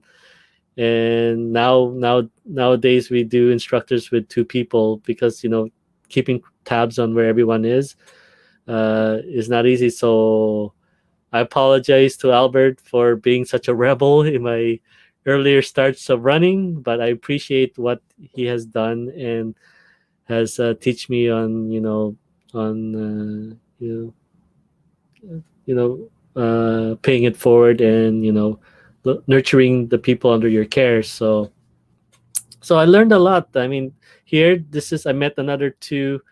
and nowadays we do instructors with two people, because keeping tabs on where everyone is not easy. So I apologize to Albert for being such a rebel in my earlier starts of running, but I appreciate what he has done and has teach me on paying it forward, and nurturing the people under your care. So I learned a lot. I mean, here, I met another two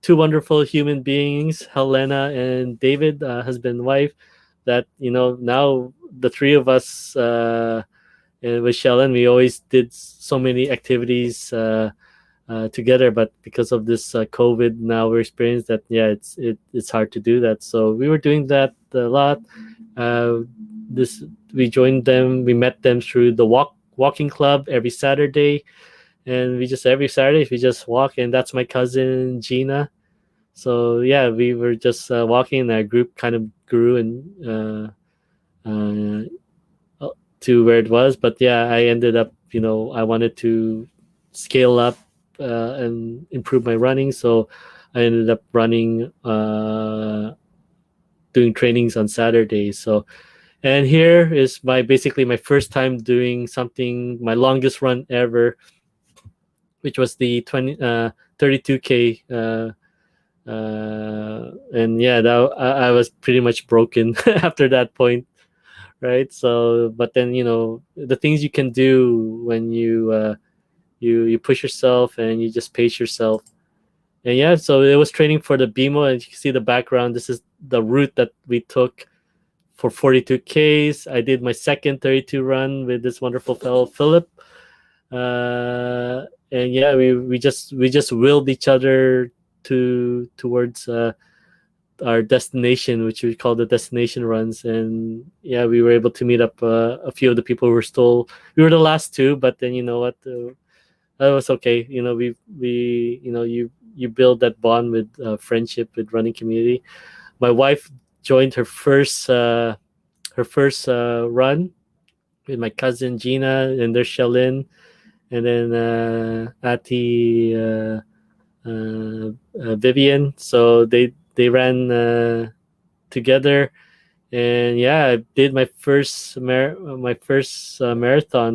wonderful human beings, Helena and David, husband and wife. That now the three of us, and with Shellen, we always did so many activities together. But because of this COVID, now we're experienced that, yeah, it's hard to do that. So we were doing that a lot. Uh, this we joined them. We met them through the walking club every Saturday, and every Saturday we just walk. And that's my cousin Gina. So yeah, we were just walking, and our group kind of grew and to where it was. But yeah, I ended up, I wanted to scale up and improve my running. So I ended up running, doing trainings on Saturdays. So, and here is basically my first time doing something, my longest run ever, which was the 32K. And yeah, I was pretty much broken after that point, right? So, but then the things you can do when you push yourself and you just pace yourself. And yeah, so it was training for the BMO, and you can see the background. This is the route that we took for 42Ks. I did my second 32 run with this wonderful fellow Philip, and yeah, we just willed each other towards our destination, which we call the destination runs. And yeah, we were able to meet up a few of the people who were still. We were the last two, but then you know what, that was okay. You build that bond with friendship with running community. My wife joined her first run with my cousin Gina, and there's Shalyn, and then Ati, Vivian. So they ran together. And yeah, I did my first marathon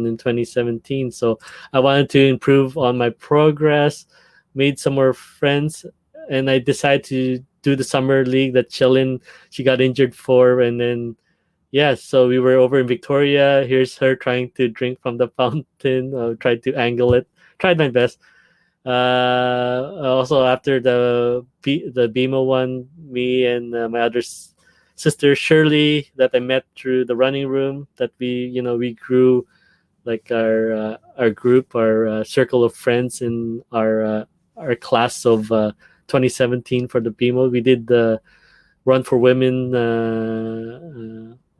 in 2017. So I wanted to improve on my progress, made some more friends, and I decided to do the summer league that Chillin she got injured for. And then yeah, so we were over in Victoria. Here's her trying to drink from the fountain. Tried to angle it. Tried my best. Also, after the BMO one, me and my other sister Shirley, that I met through the running room, that we grew like our group, our circle of friends in our class of 2017 for the BMO. We did the Run for Women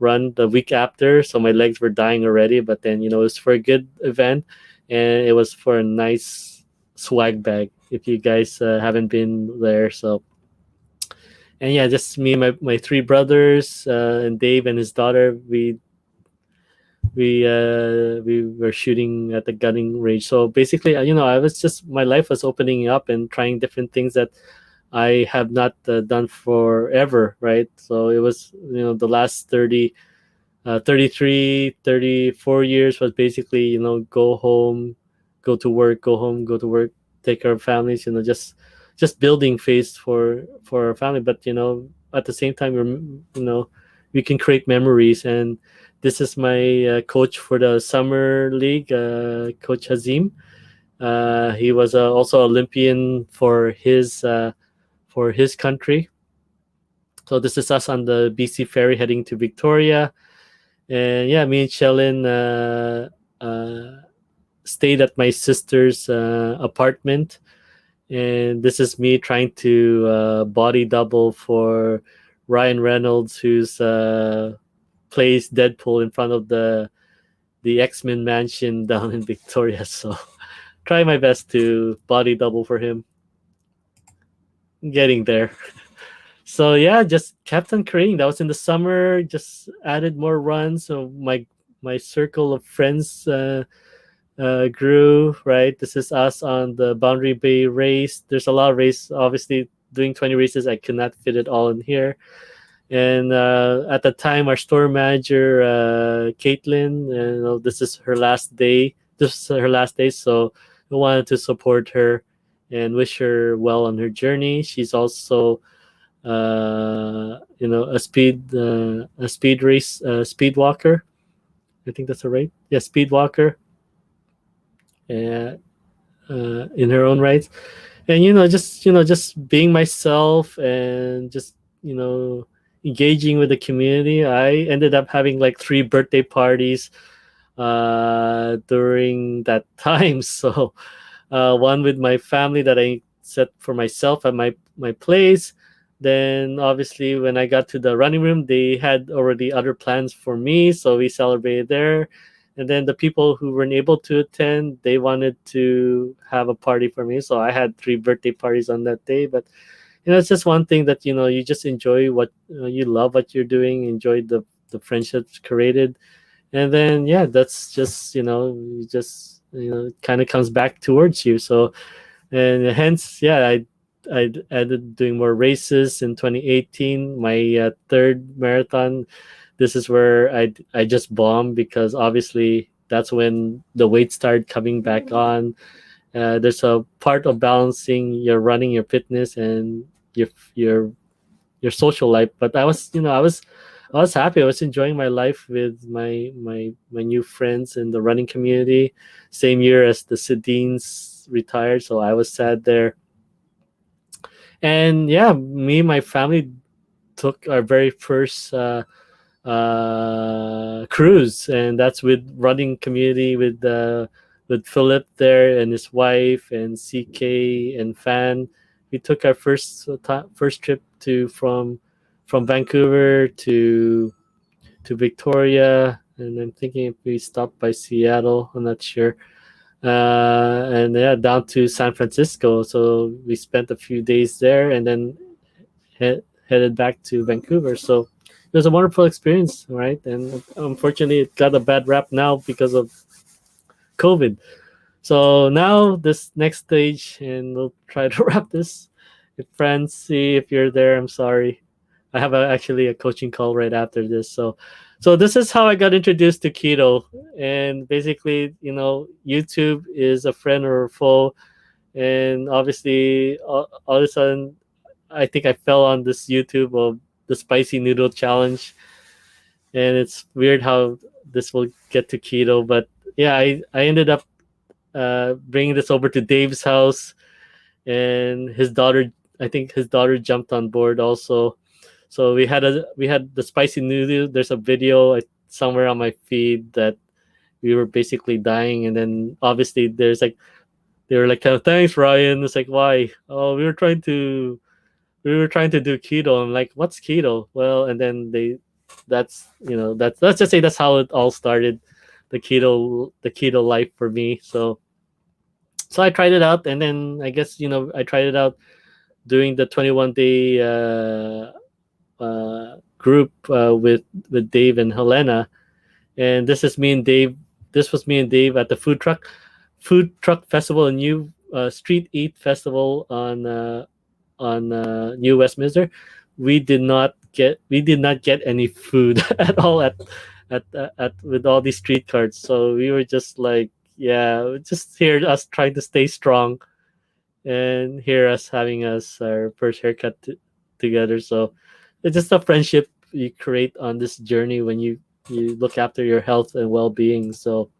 run the week after, so my legs were dying already. But then it was for a good event, and it was for a nice swag bag. If you guys haven't been there, so and yeah, just me and my three brothers and Dave and his daughter. We were shooting at the gunning range. So basically, I was just my life was opening up and trying different things that I have not done forever, right? So it was, the last 33, 34 years was basically, go home, go to work, go home, go to work, take care of families, just building phase for our family. But, at the same time, we can create memories. And this is my coach for the summer league, Coach Hazim. He was also Olympian for his country. So this is us on the BC ferry heading to Victoria. And yeah, me and Shellen stayed at my sister's apartment. And this is me trying to body double for Ryan Reynolds, who's plays Deadpool in front of the X-Men mansion down in Victoria. So try my best to body double for him. Getting there. So yeah, just kept on creating. That was in the summer. Just added more runs. So my circle of friends grew. Right, this is us on the Boundary Bay race. There's a lot of race. Obviously, doing 20 races, I could not fit it all in here. And at the time, our store manager, Caitlin, this is her last day. This is her last day, so we wanted to support her and wish her well on her journey. She's also a speed race speed walker. I think that's right. Yeah, speed walker. In her own right. And just being myself and just engaging with the community. I ended up having like 3 birthday parties during that time. So one with my family that I set for myself at my place. Then obviously when I got to the running room, they had already other plans for me, so we celebrated there. And then the people who weren't able to attend, they wanted to have a party for me, so I had 3 birthday parties on that day. But it's just one thing that you just enjoy what you love what you're doing, enjoy the friendships created. And then yeah, that's just you just it kind of comes back towards you. So and hence yeah, I ended doing more races in 2018, my third marathon. This is where I just bombed, because obviously that's when the weight started coming back on. There's a part of balancing your running, your fitness, and your your your social life. But I was happy. I was enjoying my life with my new friends in the running community. Same year as the Sedines retired, so I was sad there. And yeah, me and my family took our very first cruise, and that's with running community with Philip there and his wife and CK and Fan. We took our first trip to from Vancouver to Victoria, and I'm thinking if we stopped by Seattle, I'm not sure. And yeah, down to San Francisco. So we spent a few days there, and then headed back to Vancouver. So it was a wonderful experience, right? And unfortunately, it got a bad rap now because of COVID. So now this next stage, and we'll try to wrap this. If Francie, if you're there, I'm sorry. I have actually a coaching call right after this. So this is how I got introduced to keto. And basically, YouTube is a friend or a foe. And obviously, all of a sudden, I think I fell on this YouTube of the spicy noodle challenge. And it's weird how this will get to keto. But yeah, I ended up bringing this over to Dave's house, and his daughter, I think his daughter jumped on board also. So we had the spicy noodle. There's a video somewhere on my feed that we were basically dying, and then obviously there's like They were like, oh, thanks, Ryan. It's like, why? Oh, we were trying to do keto. I'm like, what's keto? Well, and then that's let's just say that's how it all started, the keto life for me. So I tried it out, and then I guess I tried it out doing the 21-day group with Dave and Helena, and This was me and Dave at the food truck festival, a new street eat festival on New Westminster. We did not get any food at all at with all these street cards. So we were just like, yeah, just hear us trying to stay strong and hear us having our first haircut together. So it's just a friendship you create on this journey when you look after your health and well-being. So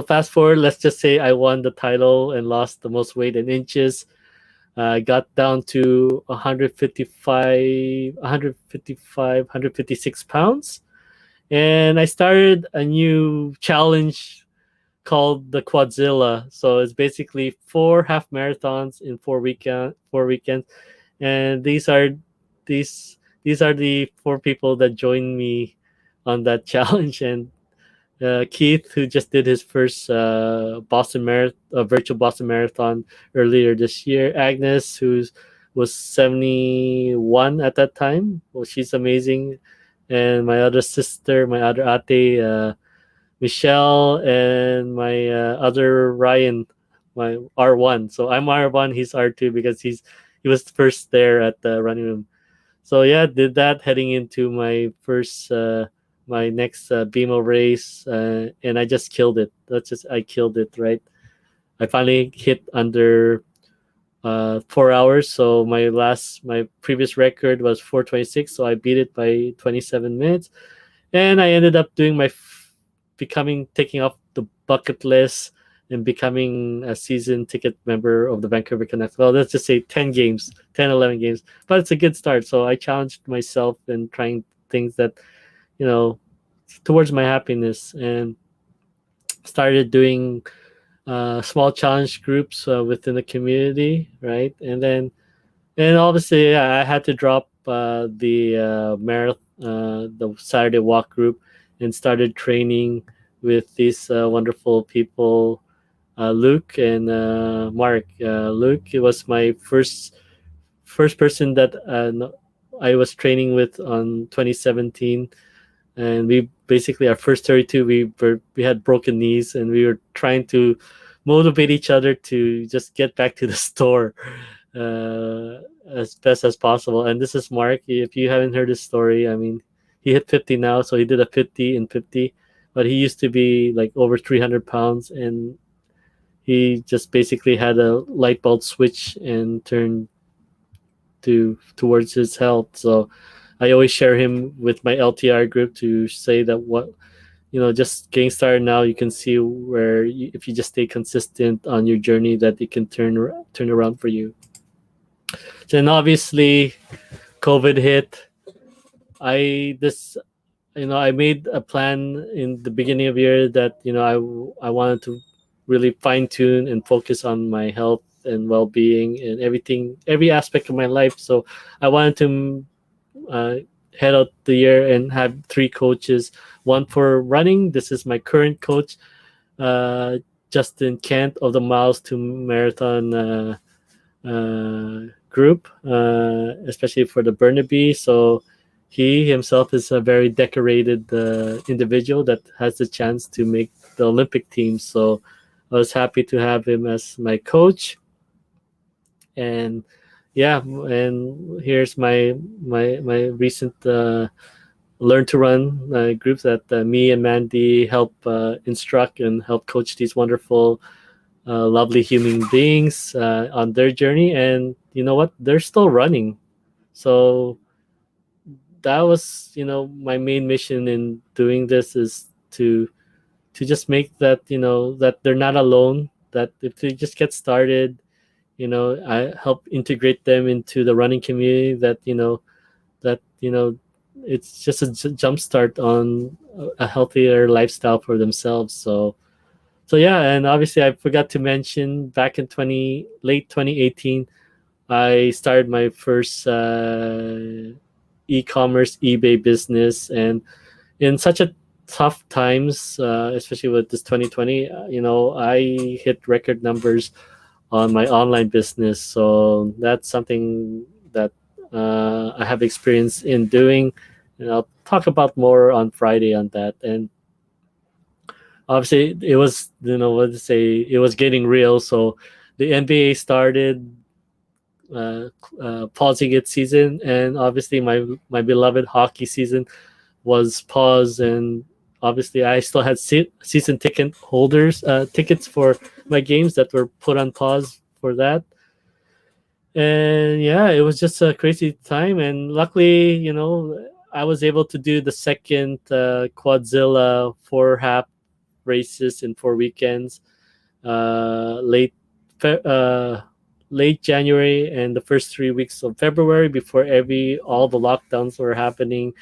fast forward, let's just say I won the title and lost the most weight in inches. I got down to 156 pounds. And I started a new challenge called the Quadzilla. So it's basically 4 half marathons in 4 weekends. And these are the 4 people that joined me on that challenge. And Keith, who just did his first virtual Boston Marathon earlier this year. Agnes, who was 71 at that time. Well, she's amazing. And my other sister, my other ate, Michelle, and my other Ryan, my R1. So I'm R1, he's R2 because he was first there at the running room. So yeah, did that heading into my next BMO race, and I just killed it. I killed it, right? I finally hit under 4 hours. So my previous record was 4:26, so I beat it by 27 minutes, and I ended up doing taking off the bucket list and becoming a season ticket member of the Vancouver Canucks. Well, let's just say 10 games, 10, 11 games, but it's a good start. So I challenged myself in trying things that you know towards my happiness, and started doing small challenge groups within the community, right? And obviously, yeah, I had to drop the marathon, the Saturday walk group, and started training with these wonderful people, Luke and Mark. Luke, it was my first person that I was training with on 2017, and we basically our first 32 we had broken knees, and we were trying to motivate each other to just get back to the store as best as possible. And this is Mark. If you haven't heard his story, I mean, he hit 50 now, so he did a 50 in 50, but he used to be like over 300 pounds, and he just basically had a light bulb switch and turned towards his health. So I always share him with my LTR group to say that just getting started now, you can see where if you just stay consistent on your journey, that it can turn around for you. Then obviously, COVID hit. I made a plan in the beginning of the year that I wanted to really fine tune and focus on my health and well being and every aspect of my life. So I wanted to uh, head out the year and have 3 coaches. One for running. This is my current coach, uh, Justin Kent of the Miles to Marathon group, especially for the Burnaby. So he himself is a very decorated individual that has the chance to make the Olympic team. So I was happy to have him as my coach. And yeah, and here's my recent learn to run group that me and Mandy help instruct and help coach these wonderful lovely human beings on their journey. And you know what, they're still running. So that was my main mission in doing this, is to just make that that they're not alone, that if they just get started, I help integrate them into the running community, that it's just a jump start on a healthier lifestyle for themselves. So So yeah, and obviously I forgot to mention back in 20 late 2018, I started my first e-commerce eBay business, and in such a tough times, especially with this 2020, I hit record numbers on my online business. So that's something that I have experience in doing, and I'll talk about more on Friday on that. And obviously, it was, what to say, it was getting real. So the NBA started uh, pausing its season, and obviously my beloved hockey season was paused. And obviously I still had season ticket holders tickets for my games that were put on pause for that. And yeah, it was just a crazy time, and luckily, I was able to do the second Quadzilla 4 half races in 4 weekends, late late January and the first 3 weeks of February, before every all the lockdowns were happening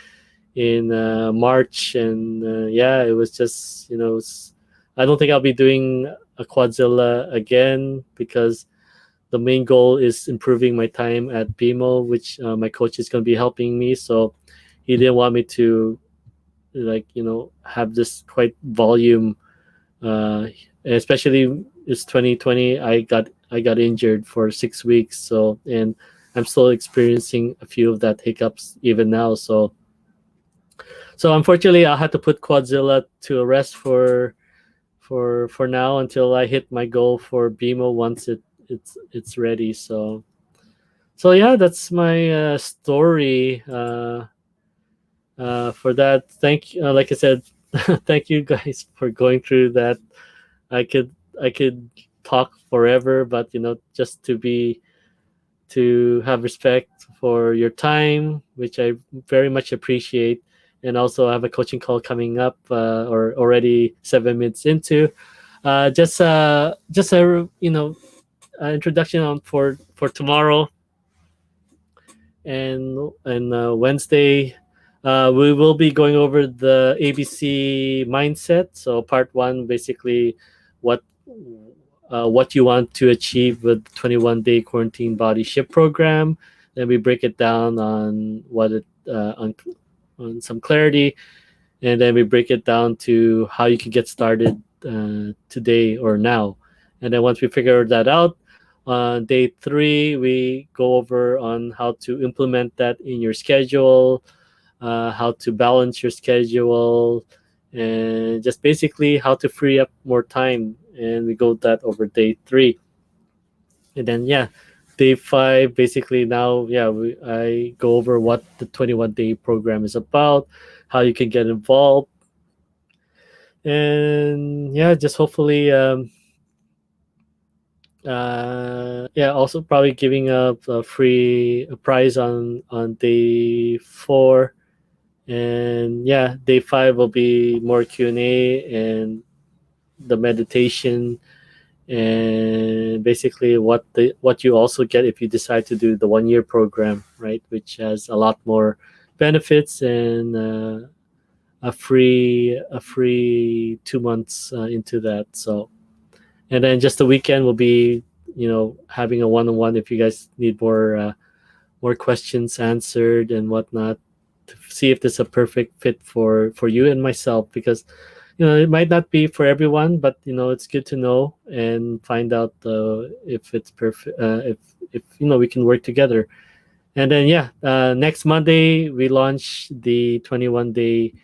in March. And yeah, it was just, I don't think I'll be doing a Quadzilla again, because the main goal is improving my time at BMO, which my coach is going to be helping me. So he didn't want me to, like, have this quite volume, especially it's 2020. I got injured for 6 weeks, so, and I'm still experiencing a few of that hiccups even now. So unfortunately, I'll have to put Quadzilla to rest for now, until I hit my goal for BMO once it's ready. So yeah, that's my story for that. Like I said, thank you guys for going through that. I could talk forever, but just to have respect for your time, which I very much appreciate. And also, I have a coaching call coming up, or already 7 minutes into. Just a introduction on for tomorrow and Wednesday. We will be going over the ABC mindset. So part one, basically, what what you want to achieve with 21-day quarantine body ship program. Then we break it down on on some clarity, and then we break it down to how you can get started today or now. And then once we figure that out, on day three, we go over on how to implement that in your schedule, how to balance your schedule, and just basically how to free up more time. And we go that over day three. And then, yeah, day five, basically now, yeah, I go over what the 21-day program is about, how you can get involved, and yeah, just hopefully, yeah, also probably giving up a prize on day four. And yeah, day five will be more Q&A and the meditation, and basically what you also get if you decide to do the 1 year program, right, which has a lot more benefits, and a free 2 months into that. So, and then just the weekend will be, having a one-on-one if you guys need more questions answered and whatnot, to see if this is a perfect fit for you and myself. Because it might not be for everyone, but it's good to know and find out if it's perfect, if we can work together. And then, yeah, next Monday we launch the 21-day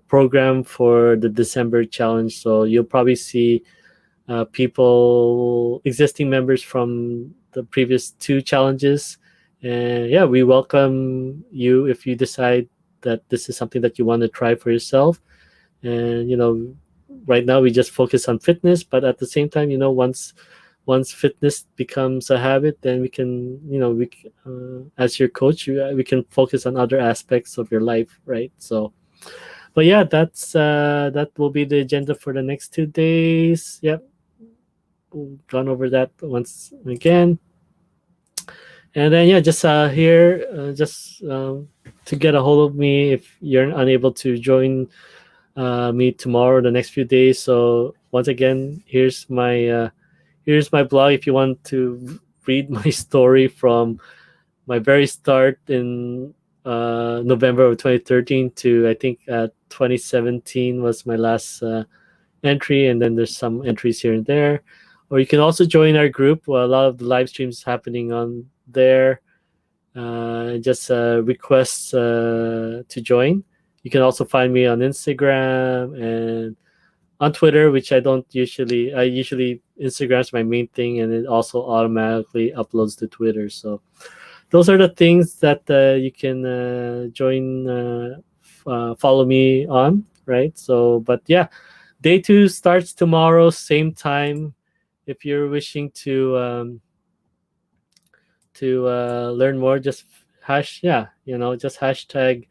program for the December challenge. So you'll probably see people, existing members from the previous two challenges. And yeah, we welcome you if you decide that this is something that you want to try for yourself. And right now we just focus on fitness, but at the same time, once fitness becomes a habit, then we can, as your coach, we can focus on other aspects of your life, right? So, but yeah, that will be the agenda for the next 2 days. Yep, gone over that once again. And then, yeah, just here, just to get a hold of me if you're unable to join me tomorrow, the next few days. So once again, here's my blog if you want to read my story from my very start in November of 2013 to I think 2017 was my last entry, and then there's some entries here and there. Or you can also join our group. Well, a lot of the live streams happening on there. Just requests to join. You can also find me on Instagram and on Twitter, which I don't usually. I usually Instagram's my main thing, and it also automatically uploads to Twitter. So those are the things that you can join, follow me on, right? So, but yeah, day two starts tomorrow, same time. If you're wishing to learn more, just just hashtag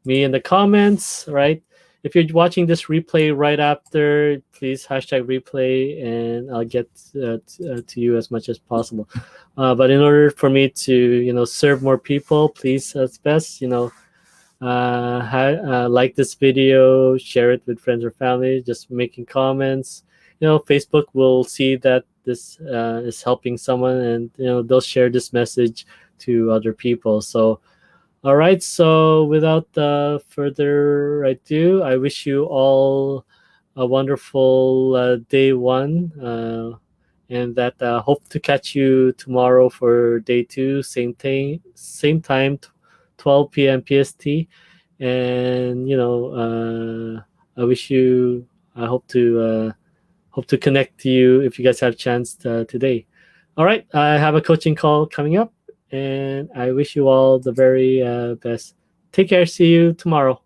me in the comments, right? If you're watching this replay right after, please hashtag replay, and I'll get to you as much as possible. But in order for me to serve more people, please, as best, like this video, share it with friends or family, just making comments. Facebook will see that this is helping someone, and they'll share this message to other people. So all right, so without further ado, I wish you all a wonderful day one, and that hope to catch you tomorrow for day two, same time, 12 p.m. PST. And I wish you. I hope to connect to you if you guys have a chance today. All right, I have a coaching call coming up, and I wish you all the very best. Take care. See you tomorrow.